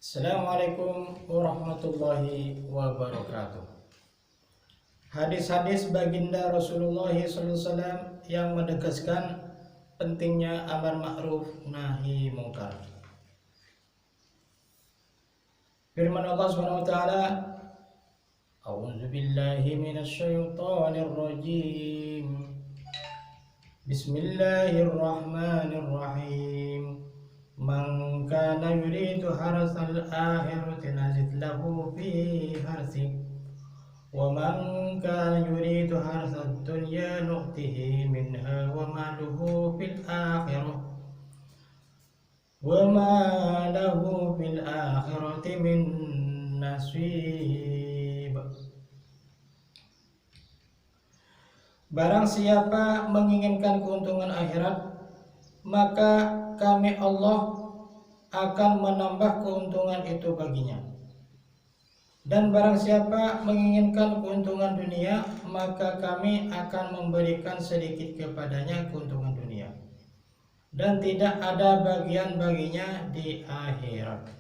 Assalamualaikum warahmatullahi wabarakatuh. Hadis-hadis baginda Rasulullah SAW yang menegaskan pentingnya amar ma'ruf nahi mungkar. Firman Allah Subhanahu wa taala, A'udzu billahi minasy syaithanir rajim. Bismillahirrahmanirrahim. Man kana yuridu harasal akhirati nazid lahu fi harsi wa man kana yuridu harsad dunya nu'tihi minha wa ma lahu fil akhirati min nasib. Barang siapa menginginkan keuntungan akhirat, maka kami Allah akan menambah keuntungan itu baginya. Dan barang siapa menginginkan keuntungan dunia, maka kami akan memberikan sedikit kepadanya keuntungan dunia, dan tidak ada bagian baginya di akhirat.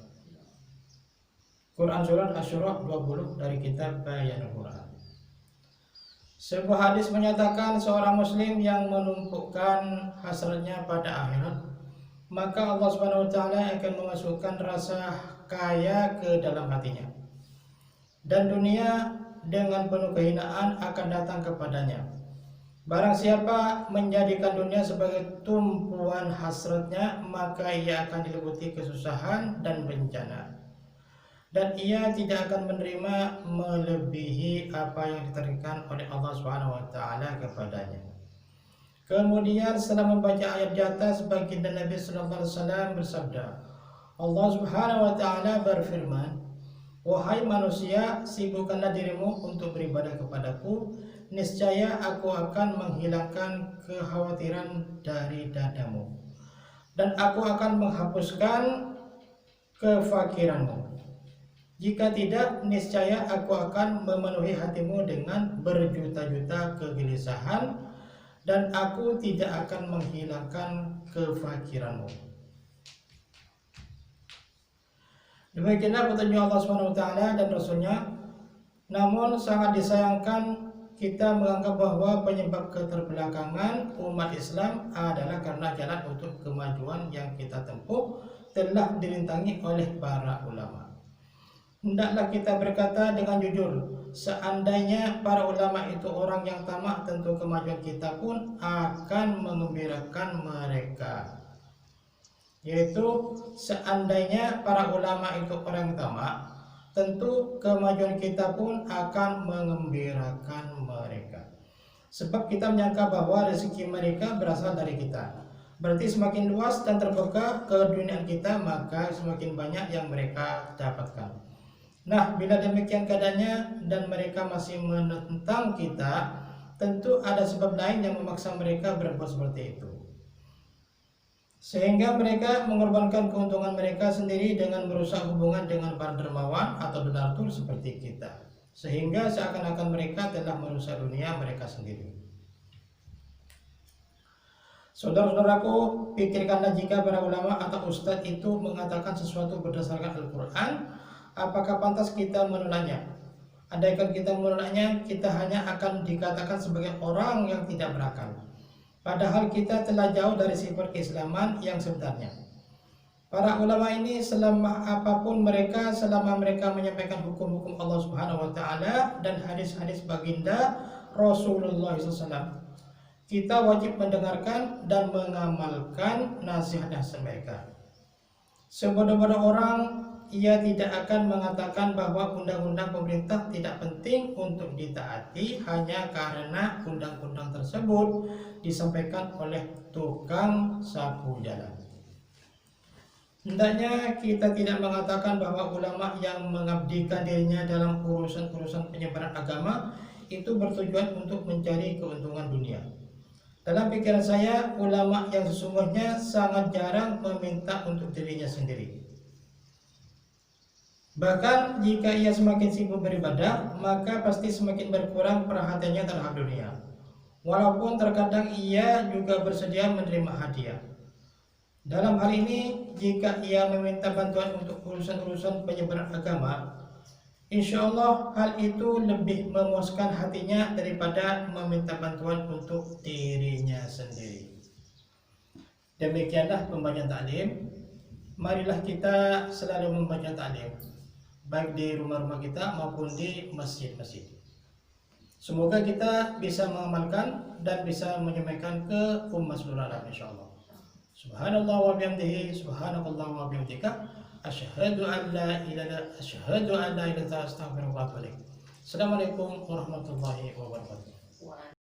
Quran Surat Asy-Syura 20 dari kitab Bayanul Quran. Sebuah hadis menyatakan seorang muslim yang menumpukan hasratnya pada akhirat, maka Allah Subhanahu wa taala akan memasukkan rasa kaya ke dalam hatinya, dan dunia dengan penuh kehinaan akan datang kepadanya. Barang siapa menjadikan dunia sebagai tumpuan hasratnya, maka ia akan diliputi kesusahan dan bencana, dan ia tidak akan menerima melebihi apa yang diberikan oleh Allah Subhanahu wa taala kepadanya. Kemudian setelah membaca ayat di atas, baginda Nabi sallallahu alaihi wasallam bersabda, Allah Subhanahu wa taala berfirman, "Wahai manusia, sibukkanlah dirimu untuk beribadah kepadaku, niscaya aku akan menghilangkan kekhawatiran dari dadamu, dan aku akan menghapuskan kefakiranmu. Jika tidak, niscaya aku akan memenuhi hatimu dengan berjuta-juta kegelisahan, dan aku tidak akan menghilangkan kefakiranmu." Demikianlah petunjuk Allah SWT dan Rasulnya. Namun sangat disayangkan kita menganggap bahwa penyebab keterbelakangan umat Islam adalah karena jalan untuk kemajuan yang kita tempuh telah dirintangi oleh para ulama. Hendaklah kita berkata dengan jujur, seandainya para ulama itu orang yang tamak, tentu kemajuan kita pun akan mengembirakan mereka. Yaitu seandainya para ulama itu orang yang tamak, tentu kemajuan kita pun akan mengembirakan mereka. Sebab kita menyangka bahwa rezeki mereka berasal dari kita. Berarti semakin luas dan terbuka keduniaan kita, maka semakin banyak yang mereka dapatkan. Nah, bila demikian keadaannya dan mereka masih menentang kita, tentu ada sebab lain yang memaksa mereka berbuat seperti itu, sehingga mereka mengorbankan keuntungan mereka sendiri dengan merusak hubungan dengan para dermawan atau donatur seperti kita, sehingga seakan-akan mereka telah merusak dunia mereka sendiri. Saudara-saudaraku, pikirkanlah jika para ulama atau ustadz itu mengatakan sesuatu berdasarkan Al-Quran, apakah pantas kita menolaknya? Andaikan kita menolaknya, kita hanya akan dikatakan sebagai orang yang tidak berakal, padahal kita telah jauh dari sifat keislaman yang sebenarnya. Para ulama ini, selama apapun mereka, selama mereka menyampaikan hukum-hukum Allah Subhanahu wa taala dan hadis-hadis baginda Rasulullah SAW, kita wajib mendengarkan dan mengamalkan nasihat-nasihat mereka. Sebodoh-bodoh orang, ia tidak akan mengatakan bahwa undang-undang pemerintah tidak penting untuk ditaati hanya karena undang-undang tersebut disampaikan oleh tukang sapu jalan. Hendaknya kita tidak mengatakan bahwa ulama yang mengabdikan dirinya dalam urusan-urusan penyebaran agama itu bertujuan untuk mencari keuntungan dunia. Dalam pikiran saya, ulama yang sesungguhnya sangat jarang meminta untuk dirinya sendiri. Bahkan jika ia semakin sibuk beribadah, maka pasti semakin berkurang perhatiannya terhadap dunia. Walaupun terkadang ia juga bersedia menerima hadiah. Dalam hal ini, jika ia meminta bantuan untuk urusan-urusan penyebaran agama, insya Allah hal itu lebih memuaskan hatinya daripada meminta bantuan untuk dirinya sendiri. Demikianlah pembacaan taklim. Marilah kita selalu membaca taklim, baik di rumah-rumah kita maupun di masjid-masjid. Semoga kita bisa mengamalkan dan bisa menyampaikan ke umat seluruh alam insyaallah. Subhanallah wa bihamdihi, subhanakallah wa bihamdika, asyhadu an la ilaha illa anta, astaghfiruka wa atubu ilaik. Assalamualaikum warahmatullahi wabarakatuh.